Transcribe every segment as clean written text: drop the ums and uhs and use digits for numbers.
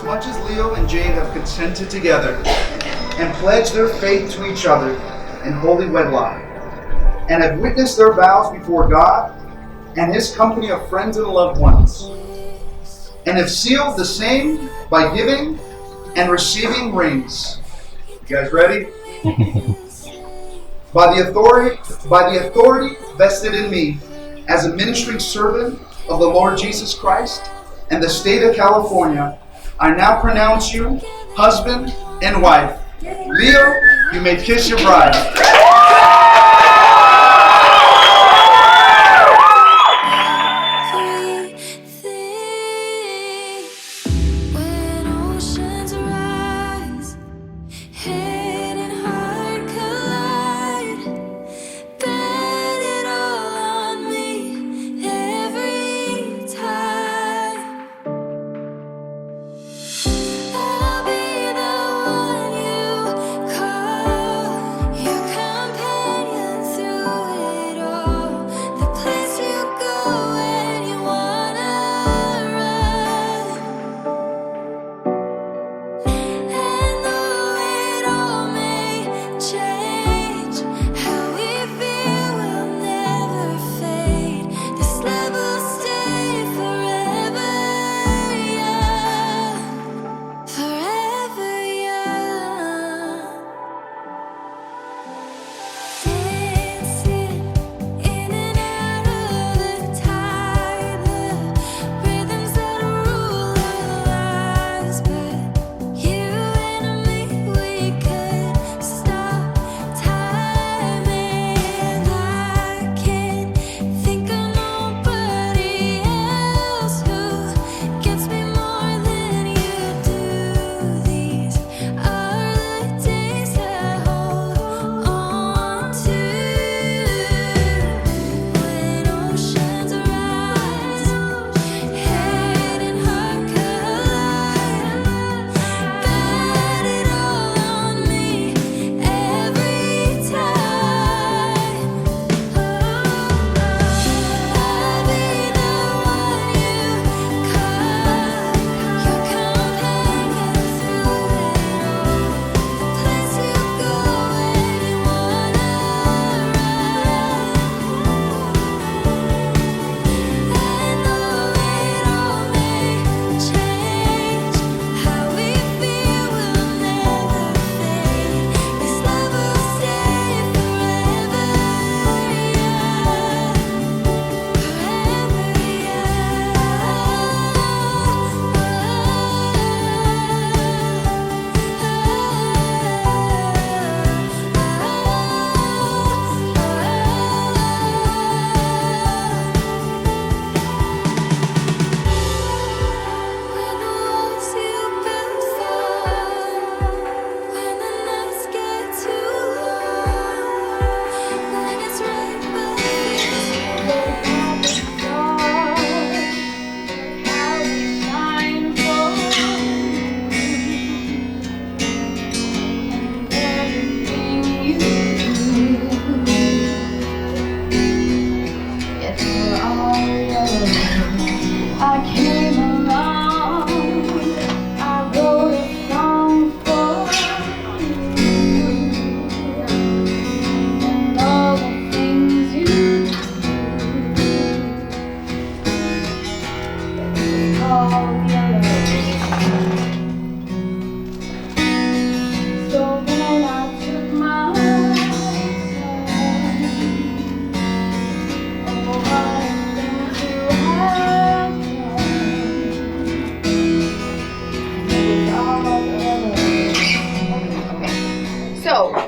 much as Leo and Jade have consented together and pledged their faith to each other in holy wedlock, and have witnessed their vows before God and his company of friends and loved ones, and have sealed the same by giving and receiving rings. You guys ready? By the authority vested in me as a ministering servant of the Lord Jesus Christ and the state of California, I now pronounce you husband and wife. Leo, you may kiss your bride.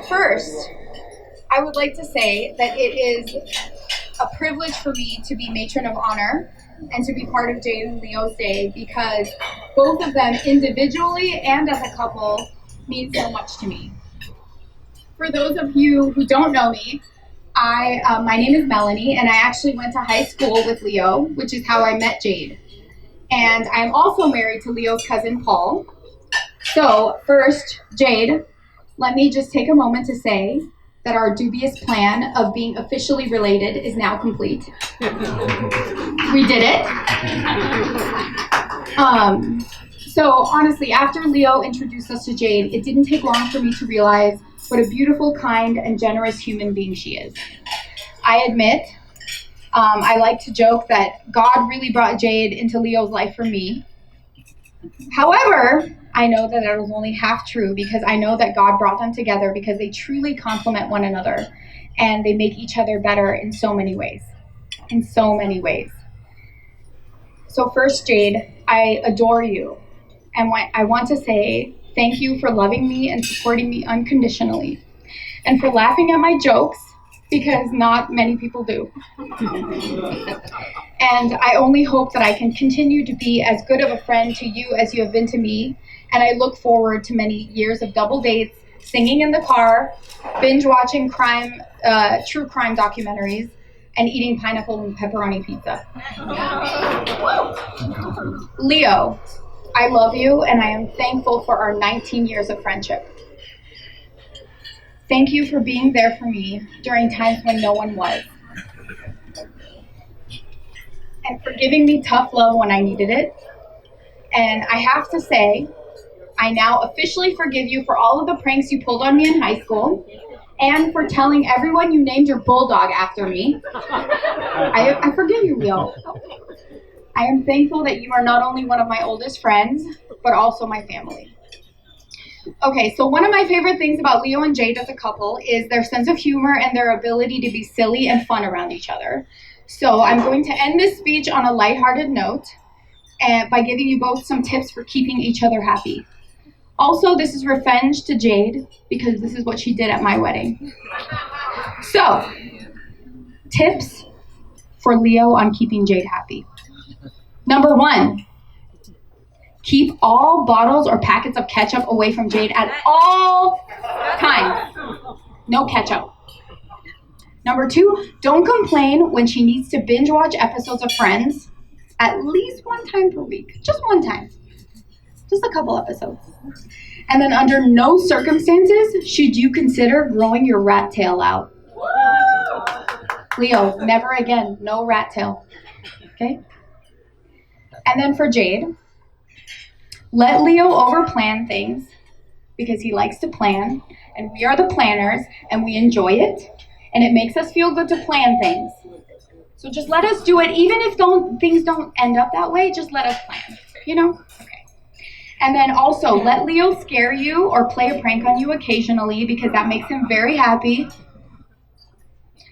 First, I would like to say that it is a privilege for me to be matron of honor and to be part of Jade and Leo's day, because both of them individually and as a couple mean so much to me. For those of you who don't know me, my name is Melanie, and I actually went to high school with Leo, which is how I met Jade. And I'm also married to Leo's cousin, Paul. So first, Jade, let me just take a moment to say that our dubious plan of being officially related is now complete. We did it. So honestly, after Leo introduced us to Jade, it didn't take long for me to realize what a beautiful, kind, and generous human being she is. I admit, I like to joke that God really brought Jade into Leo's life for me. However, I know that was only half true because I know that God brought them together because they truly complement one another and they make each other better in so many ways. In so many ways. So first, Jade, I adore you. And I want to say thank you for loving me and supporting me unconditionally. And for laughing at my jokes, because not many people do. And I only hope that I can continue to be as good of a friend to you as you have been to me. And I look forward to many years of double dates, singing in the car, binge watching true crime documentaries, and eating pineapple and pepperoni pizza. Leo, I love you and I am thankful for our 19 years of friendship. Thank you for being there for me during times when no one was. And for giving me tough love when I needed it. And I have to say, I now officially forgive you for all of the pranks you pulled on me in high school and for telling everyone you named your bulldog after me. I forgive you, Leo. I am thankful that you are not only one of my oldest friends, but also my family. Okay, so one of my favorite things about Leo and Jade as a couple is their sense of humor and their ability to be silly and fun around each other. So I'm going to end this speech on a lighthearted note and by giving you both some tips for keeping each other happy. Also, this is revenge to Jade because this is what she did at my wedding. So, tips for Leo on keeping Jade happy. Number 1, keep all bottles or packets of ketchup away from Jade at all times. No ketchup. Number 2, don't complain when she needs to binge watch episodes of Friends at least one time per week. Just one time. Just a couple episodes. And then under no circumstances should you consider growing your rat tail out. Leo, never again. No rat tail. Okay? And then for Jade, let Leo overplan things because he likes to plan, and we are the planners, and we enjoy it, and it makes us feel good to plan things. So just let us do it, even if things don't end up that way, just let us plan, you know? Okay. And then also, let Leo scare you or play a prank on you occasionally because that makes him very happy.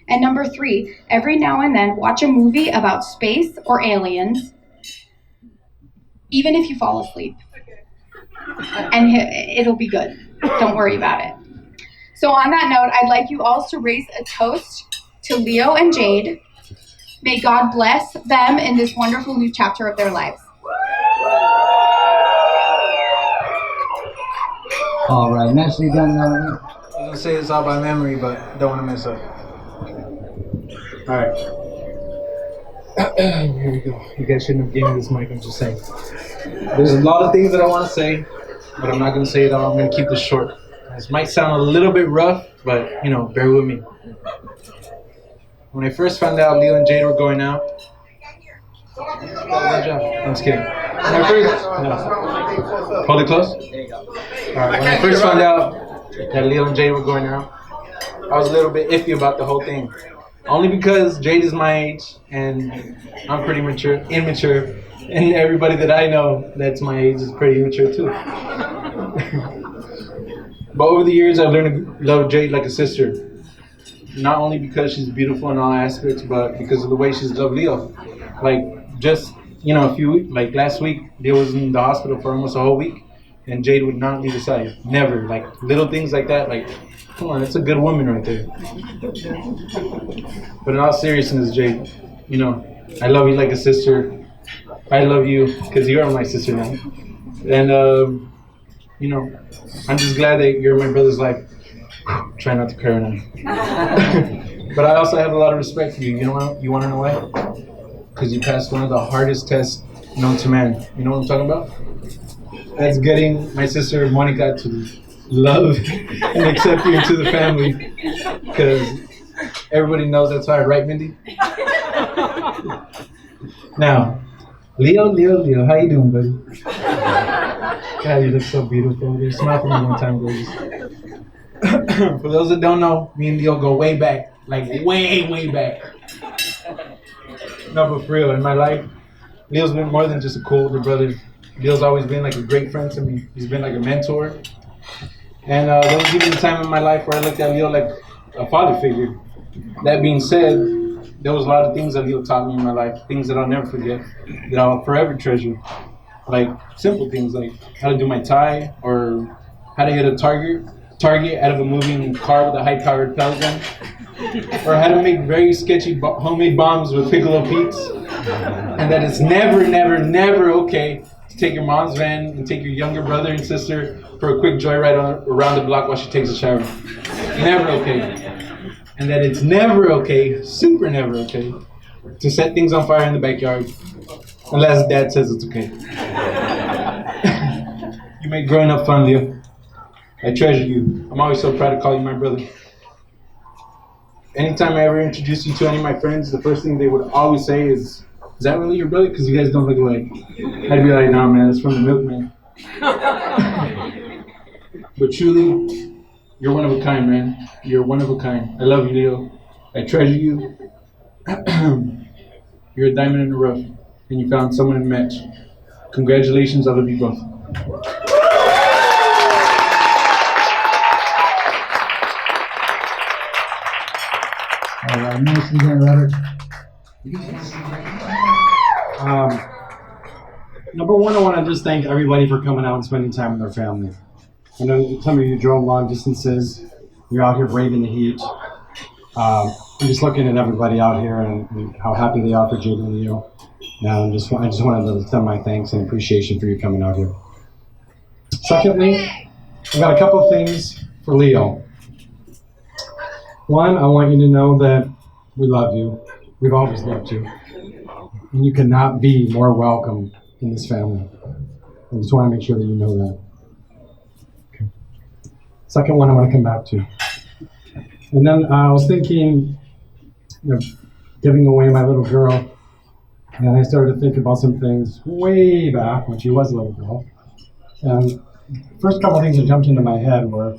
And number 3, every now and then, watch a movie about space or aliens, even if you fall asleep. And it'll be good. Don't worry about it. So on that note, I'd like you all to raise a toast to Leo and Jade. May God bless them in this wonderful new chapter of their lives. All right, nicely done. I'm gonna say this all by memory, but don't want to mess up. All right. Here we go. You guys shouldn't have given me this mic. I'm just saying. There's a lot of things that I want to say, but I'm not gonna say it all. I'm gonna keep this short. This might sound a little bit rough, but you know, bear with me. When I first found out Leo and Jade were going out, good job. I'm just kidding. When I first, no. Hold it close. Alright, when I first found out that Leo and Jade were going out, I was a little bit iffy about the whole thing. Only because Jade is my age and I'm pretty immature, and everybody that I know that's my age is pretty immature too. But over the years, I've learned to love Jade like a sister. Not only because she's beautiful in all aspects, but because of the way she's loved Leo. Like just, you know, like last week, Leo was in the hospital for almost a whole week, and Jade would not leave his side. Never. Like little things like that. Like, come on, that's a good woman right there. But in all seriousness, Jade, you know, I love you like a sister. I love you because you are my sister now. And, you know, I'm just glad that you're in my brother's life. Try not to cry now. But I also have a lot of respect for you. You know what? You want to know why? Because you passed one of the hardest tests known to man. You know what I'm talking about? That's getting my sister Monica to love and accept you into the family. Because everybody knows that's hard, right, Mindy? Now, Leo, how you doing, buddy? God, you look so beautiful. You smiled for me one time, gorgeous. For those that don't know, me and Leo go way back. Like way, way back. No, but for real, in my life, Leo's been more than just a cool older brother. Leo's always been like a great friend to me. He's been like a mentor. And there was even a time in my life where I looked at Leo like a father figure. That being said, there was a lot of things that Leo taught me in my life, things that I'll never forget, that I'll forever treasure. Like simple things like how to do my tie, or how to hit a target out of a moving car with a high-powered pellet gun, or how to make very sketchy homemade bombs with Piccolo Peaks, and that it's never, never, never okay to take your mom's van and take your younger brother and sister for a quick joyride around the block while she takes a shower. Never okay. And that it's never okay, super never okay, to set things on fire in the backyard, unless Dad says it's okay. You made growing up fun, Leo. I treasure you. I'm always so proud to call you my brother. Anytime I ever introduce you to any of my friends, the first thing they would always say is that really your brother? Because you guys don't look alike. I'd be like, nah, man, it's from the milkman. But truly, you're one of a kind, man. You're one of a kind. I love you, Leo. I treasure you. You're a diamond in the rough, and you found someone to match. Congratulations, I love you both. All right, nicely done, Robert. Number one, I want to just thank everybody for coming out and spending time with their family. I know some of you drove long distances. You're out here braving the heat. I'm just looking at everybody out here and how happy they are for Jade and Leo. And I just wanted to send my thanks and appreciation for you coming out here. Secondly, I've got a couple of things for Leo. One, I want you to know that we love you. We've always loved you. And you cannot be more welcome in this family. I just want to make sure that you know that. Okay. Second one I want to come back to. And then I was thinking of giving away my little girl. And I started to think about some things way back when she was a little girl. And the first couple of things that jumped into my head were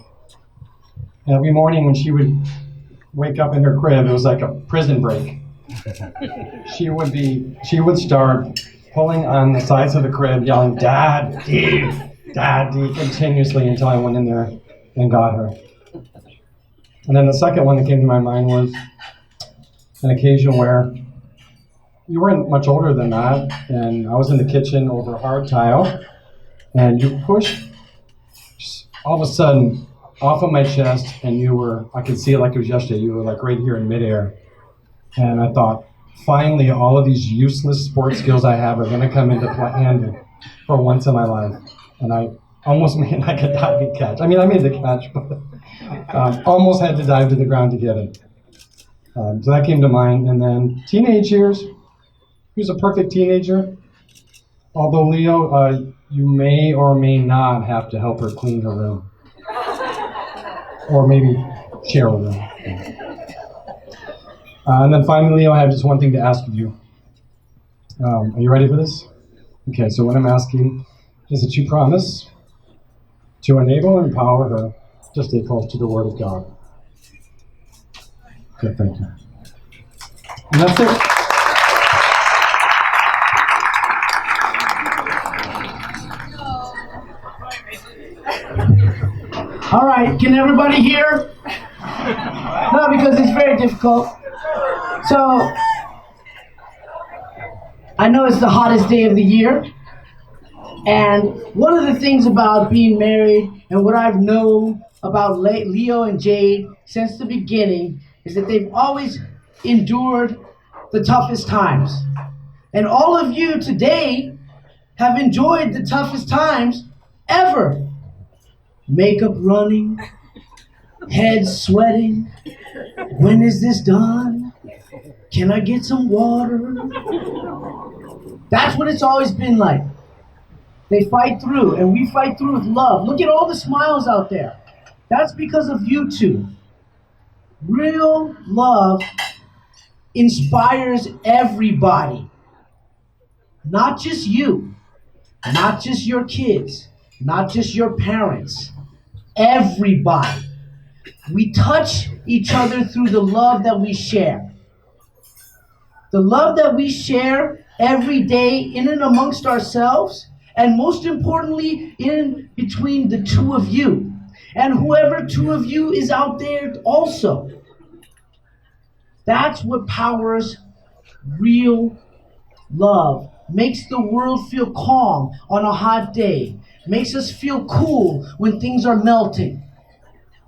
every morning when she would wake up in her crib, it was like a prison break. She would start pulling on the sides of the crib, yelling, "Daddy, Daddy," continuously until I went in there and got her. And then the second one that came to my mind was an occasion where you weren't much older than that, and I was in the kitchen over hard tile, and you pushed all of a sudden off of my chest, and I could see it like it was yesterday, you were like right here in midair. And I thought, finally, all of these useless sports skills I have are going to come into handy for once in my life. And I almost made like a diving catch. I mean, I made the catch, but almost had to dive to the ground to get it. So that came to mind. And then teenage years, he was a perfect teenager. Although, Leo, you may or may not have to help her clean her room. Or maybe share a room. And then finally, Leo, I have just one thing to ask of you. Are you ready for this? Okay, so what I'm asking is that you promise to enable and empower her to stay close to the Word of God. Okay, thank you. And that's it. All right, can everybody hear? No, because it's very difficult. So, I know it's the hottest day of the year, and one of the things about being married and what I've known about Leo and Jade since the beginning is that they've always endured the toughest times. And all of you today have enjoyed the toughest times ever. Makeup running, head sweating. When is this done? Can I get some water? That's what it's always been like. They fight through, and we fight through with love. Look at all the smiles out there. That's because of you two. Real love inspires everybody. Not just you, not just your kids, not just your parents, everybody. We touch each other through the love that we share. The love that we share every day in and amongst ourselves, and most importantly, in between the two of you. And whoever two of you is out there also. That's what powers real love. Makes the world feel calm on a hot day. Makes us feel cool when things are melting.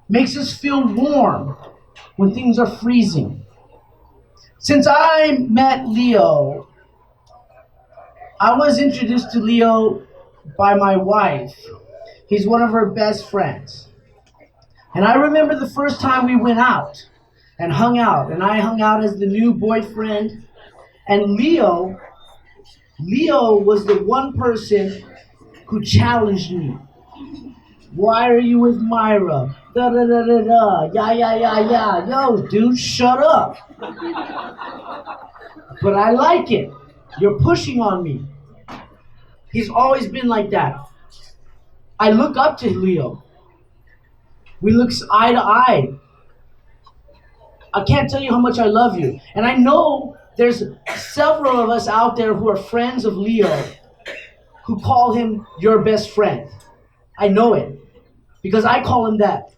Makes us feel warm when things are freezing. Since I met Leo, I was introduced to Leo by my wife. He's one of her best friends. And I remember the first time we went out and hung out, and I hung out as the new boyfriend. And Leo was the one person who challenged me. Why are you with Myra? Da da da da da. Yeah. Yo, dude, shut up. But I like it. You're pushing on me. He's always been like that. I look up to Leo. We look eye to eye. I can't tell you how much I love you. And I know there's several of us out there who are friends of Leo who call him your best friend. I know it because I call him that.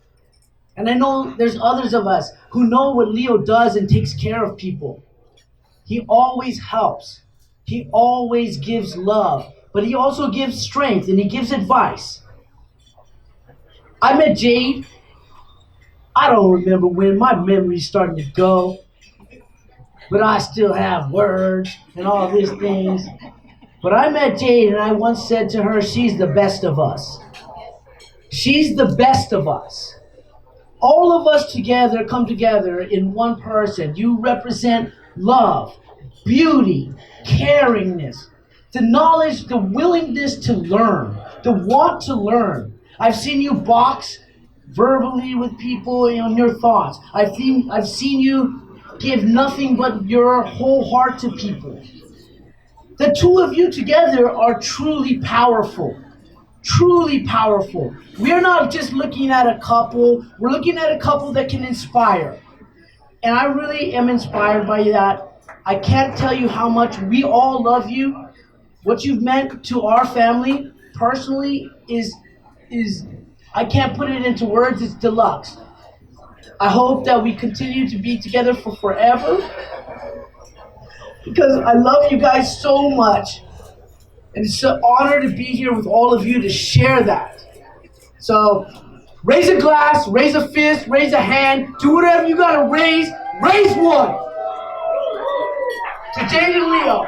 And I know there's others of us who know what Leo does and takes care of people. He always helps. He always gives love, but he also gives strength and he gives advice. I met Jade. I don't remember when. My memory's starting to go. But I still have words and all these things. But I met Jade and I once said to her, she's the best of us. She's the best of us. All of us together come together in one person. You represent love, beauty, caringness, the knowledge, the willingness to learn, the want to learn. I've seen you box verbally with people on your thoughts. I've seen you give nothing but your whole heart to people. The two of you together are truly powerful. Truly powerful. We're not just looking at a couple, we're looking at a couple that can inspire. And I really am inspired by that. I can't tell you how much we all love you. What you've meant to our family personally is I can't put it into words, it's deluxe. I hope that we continue to be together for forever because I love you guys so much. And it's an honor to be here with all of you to share that. So raise a glass, raise a fist, raise a hand, do whatever you gotta raise one. To Jade and Leo.